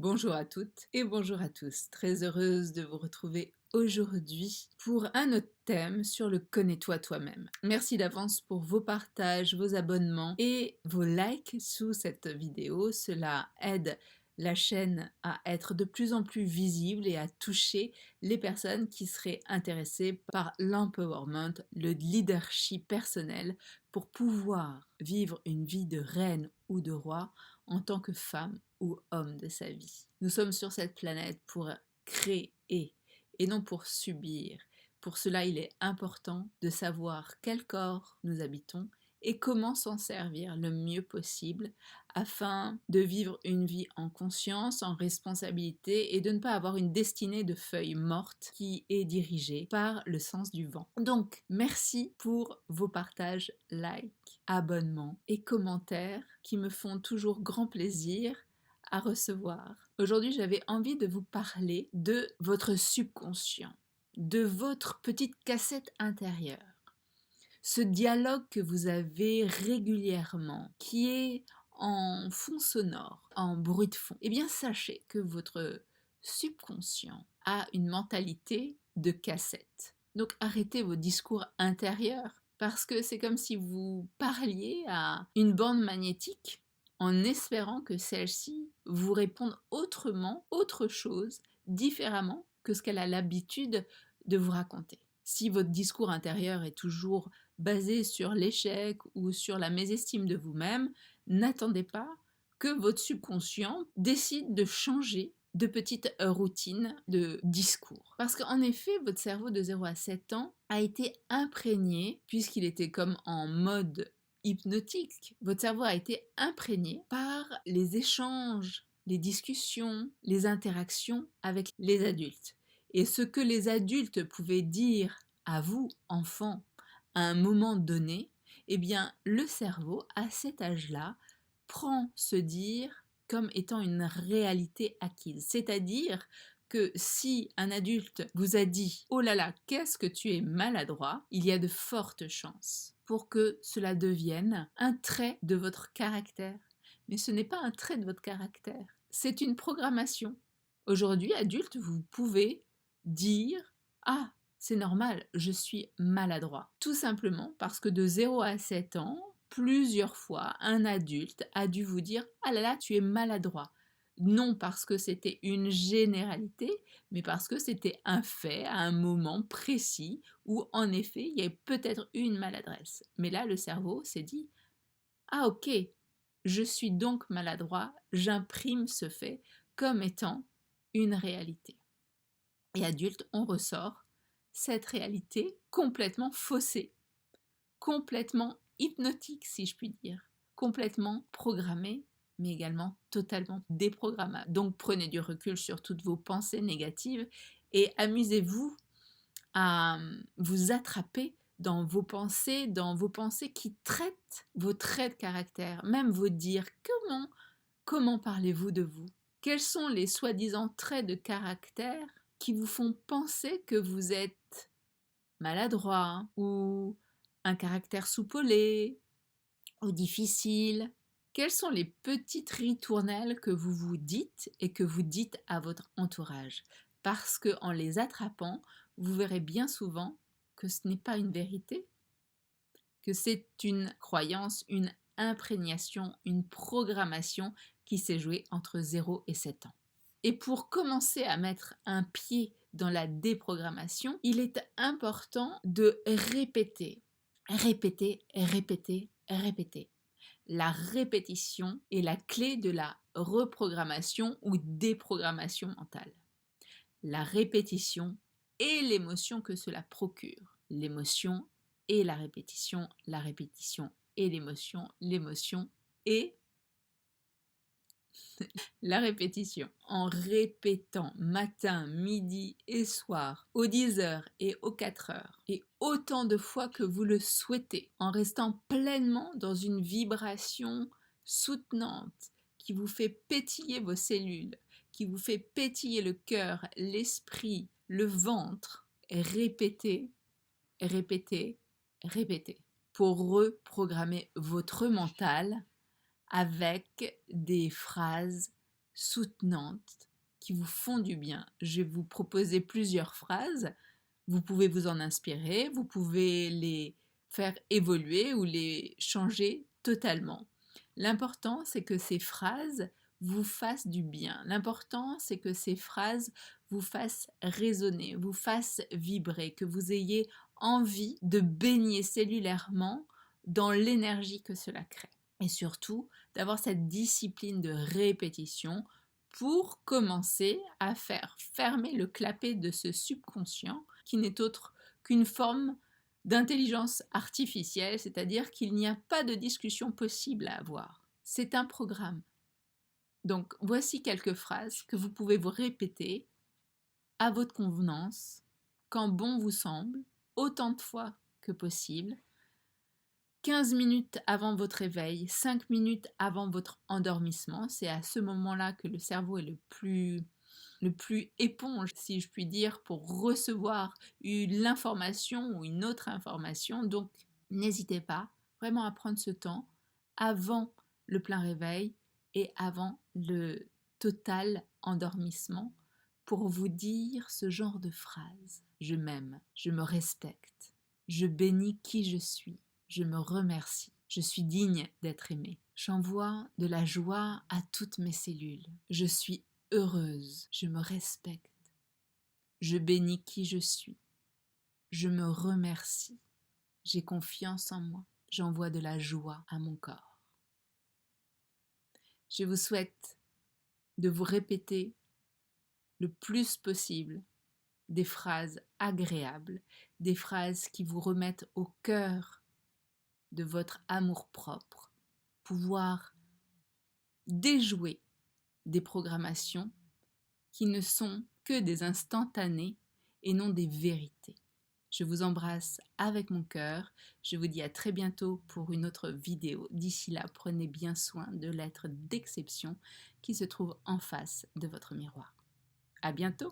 Bonjour à toutes et bonjour à tous. Très heureuse de vous retrouver aujourd'hui pour un autre thème sur le connais-toi toi-même. Merci d'avance pour vos partages, vos abonnements et vos likes sous cette vidéo. Cela aide la chaîne à être de plus en plus visible et à toucher les personnes qui seraient intéressées par l'empowerment, le leadership personnel pour pouvoir vivre une vie de reine ou de roi en tant que femme ou homme de sa vie. Nous sommes sur cette planète pour créer et non pour subir. Pour cela, il est important de savoir quel corps nous habitons et comment s'en servir le mieux possible afin de vivre une vie en conscience, en responsabilité et de ne pas avoir une destinée de feuilles mortes qui est dirigée par le sens du vent. Donc, merci pour vos partages, likes, abonnements et commentaires qui me font toujours grand plaisir à recevoir. Aujourd'hui, j'avais envie de vous parler de votre subconscient, de votre petite cassette intérieure. Ce dialogue que vous avez régulièrement, qui est en fond sonore, en bruit de fond, eh bien sachez que votre subconscient a une mentalité de cassette. Donc arrêtez vos discours intérieurs, parce que c'est comme si vous parliez à une bande magnétique en espérant que celle-ci vous réponde autrement, autre chose, différemment que ce qu'elle a l'habitude de vous raconter. Si votre discours intérieur est toujours basé sur l'échec ou sur la mésestime de vous-même, n'attendez pas que votre subconscient décide de changer de petites routines de discours. Parce qu'en effet, votre cerveau de 0 à 7 ans a été imprégné, puisqu'il était comme en mode hypnotique, votre cerveau a été imprégné par les échanges, les discussions, les interactions avec les adultes. Et ce que les adultes pouvaient dire à vous, enfants, à un moment donné, eh bien, le cerveau, à cet âge-là, prend ce dire comme étant une réalité acquise. C'est-à-dire que si un adulte vous a dit « Oh là là, qu'est-ce que tu es maladroit », il y a de fortes chances pour que cela devienne un trait de votre caractère. Mais ce n'est pas un trait de votre caractère, c'est une programmation. Aujourd'hui, adulte, vous pouvez dire « Ah, c'est normal, je suis maladroit ». Tout simplement parce que de 0 à 7 ans, plusieurs fois, un adulte a dû vous dire « Ah là là, tu es maladroit ». Non parce que c'était une généralité, mais parce que c'était un fait à un moment précis où, en effet, il y avait peut-être une maladresse. Mais là, le cerveau s'est dit « Ah ok, je suis donc maladroit, j'imprime ce fait comme étant une réalité ». Et adulte, on ressort cette réalité complètement faussée, complètement hypnotique si je puis dire, complètement programmée, mais également totalement déprogrammable. Donc prenez du recul sur toutes vos pensées négatives et amusez-vous à vous attraper dans vos pensées qui traitent vos traits de caractère, même vos dires. Comment parlez-vous de vous? Quels sont les soi-disant traits de caractère qui vous font penser que vous êtes maladroit ou un caractère soupolé ou difficile? Quelles sont les petites ritournelles que vous vous dites et que vous dites à votre entourage? Parce qu'en les attrapant, vous verrez bien souvent que ce n'est pas une vérité, que c'est une croyance, une imprégnation, une programmation qui s'est jouée entre 0 et 7 ans. Et pour commencer à mettre un pied dans la déprogrammation, il est important de répéter, répéter, répéter, répéter. La répétition est la clé de la reprogrammation ou déprogrammation mentale. La répétition et l'émotion que cela procure. L'émotion et la répétition et l'émotion et la répétition. En répétant matin, midi et soir, aux 10 heures et aux 4 heures, et autant de fois que vous le souhaitez, en restant pleinement dans une vibration soutenante qui vous fait pétiller vos cellules, qui vous fait pétiller le cœur, l'esprit, le ventre, répétez, répétez, répétez, pour reprogrammer votre mental avec des phrases soutenantes, qui vous font du bien. Je vais vous proposer plusieurs phrases. Vous pouvez vous en inspirer, vous pouvez les faire évoluer ou les changer totalement. L'important, c'est que ces phrases vous fassent du bien. L'important, c'est que ces phrases vous fassent résonner, vous fassent vibrer, que vous ayez envie de baigner cellulairement dans l'énergie que cela crée. Et surtout, d'avoir cette discipline de répétition pour commencer à faire fermer le clapet de ce subconscient qui n'est autre qu'une forme d'intelligence artificielle, c'est-à-dire qu'il n'y a pas de discussion possible à avoir. C'est un programme. Donc voici quelques phrases que vous pouvez vous répéter à votre convenance, quand bon vous semble, autant de fois que possible, 15 minutes avant votre réveil, 5 minutes avant votre endormissement. C'est à ce moment-là que le cerveau est le plus éponge, si je puis dire, pour recevoir l'information ou une autre information. Donc, n'hésitez pas vraiment à prendre ce temps avant le plein réveil et avant le total endormissement pour vous dire ce genre de phrases. Je m'aime, je me respecte, je bénis qui je suis, je me remercie, je suis digne d'être aimée. J'envoie de la joie à toutes mes cellules. Je suis heureuse, je me respecte, je bénis qui je suis, je me remercie, j'ai confiance en moi, j'envoie de la joie à mon corps. Je vous souhaite de vous répéter le plus possible des phrases agréables, des phrases qui vous remettent au cœur de votre amour-propre, pouvoir déjouer des programmations qui ne sont que des instantanés et non des vérités. Je vous embrasse avec mon cœur. Je vous dis à très bientôt pour une autre vidéo. D'ici là, prenez bien soin de l'être d'exception qui se trouve en face de votre miroir. À bientôt!